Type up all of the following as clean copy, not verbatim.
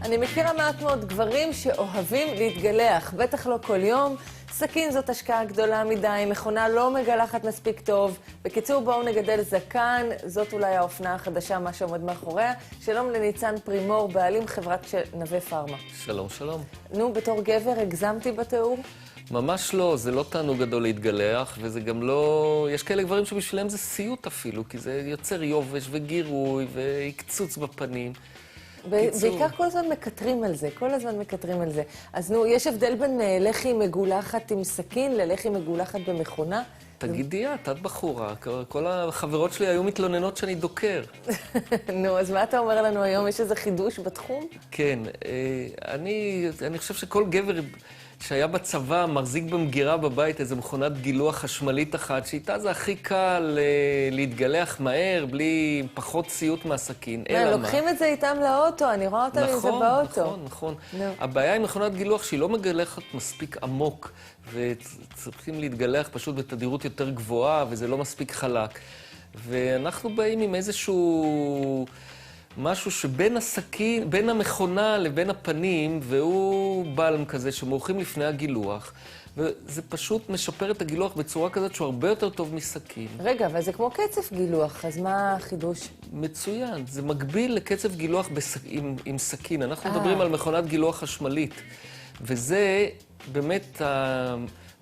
אני מכירה מעט מאוד גברים שאוהבים להתגלח, בטח לא כל יום. סכין זאת השקעה גדולה מדי, מכונה לא מגלחת מספיק טוב. בקיצור, בואו נגדל זקן, זאת אולי האופנה החדשה, מה שעומד מאחוריה. שלום לניצן פרימור, בעלים חברת נווה פארמה. שלום, שלום. נו, בתור גבר, הגזמתי בתיאור? ממש לא, זה לא תענוג גדול להתגלח, וזה גם לא... יש כאלה גברים שבשבילם זה סיוט אפילו, כי זה יוצר יובש וגירוי והקצוץ בפנים. בעיקר כל הזמן מקטרים על זה, כל הזמן מקטרים על זה. אז נו, יש הבדל בין לחי מגולחת עם סכין ללחי מגולחת במכונה? תגידי את בחורה, כל החברות שלי היו מתלוננות שאני דוקר. נו, אז מה אתה אומר לנו היום? יש איזה חידוש בתחום? כן, אני חושב שכל גבר שהיה בצבא מחזיק במגירה בבית איזו מכונת גילוח חשמלית אחת, שאיתה זה הכי קל להתגלח מהר, בלי פחות סיוט מהסכין. אלא מה? לוקחים את זה איתם לאוטו, אני רואה אותם עם זה באוטו. נכון. הבעיה עם מכונת גילוח שהיא לא מגלחת מספיק עמוק, וצריכים להתגלח פשוט בתדירות יותר גבוהה, וזה לא מספיק חלק. ואנחנו באים עם איזשהו... משהו שבין הסכין, בין המכונה לבין הפנים, והוא בלם כזה שמורחים לפני הגילוח, וזה פשוט משפר את הגילוח בצורה כזאת שהוא הרבה יותר טוב מסכין. רגע, אבל זה כמו קצף גילוח, אז מה החידוש? מצוין, זה מקביל לקצף גילוח עם סכין. אנחנו מדברים על מכונת גילוח חשמלית, וזה באמת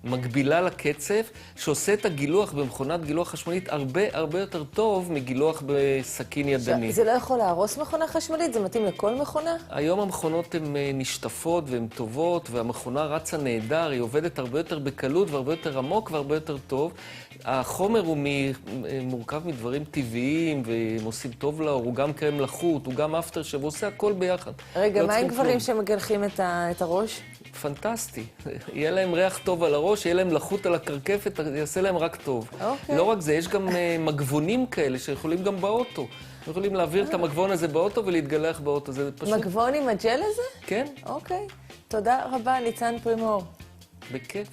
מקבילה לקצף, שעושה את הגילוח במכונת גילוח חשמלית הרבה יותר טוב מגילוח בסכין ידני. זה לא יכול להרוס מכונה חשמלית? זה מתאים לכל מכונה? היום המכונות הן נשטפות והן טובות, והמכונה רצה נהדר, היא עובדת הרבה יותר בקלות והרבה יותר עמוק והרבה יותר טוב. החומר הוא מורכב מדברים טבעיים, והם עושים טוב לאור, הוא גם קרם לחות, הוא גם אפטר שב, הוא עושה הכל ביחד. רגע, מה עם גברים שמגלחים את הראש? פנטסטי. יהיה להם ריח טוב על הראש, יהיה להם לחות על הקרקפת, יעשה להם רק טוב. לא רק זה, יש גם מגבונים כאלה שיכולים גם באוטו. יכולים להעביר את המגבון הזה באוטו ולהתגלח באוטו. זה פשוט... מגבון עם הג'ל הזה? כן. אוקיי. תודה רבה, ניצן פרימור. בכיף.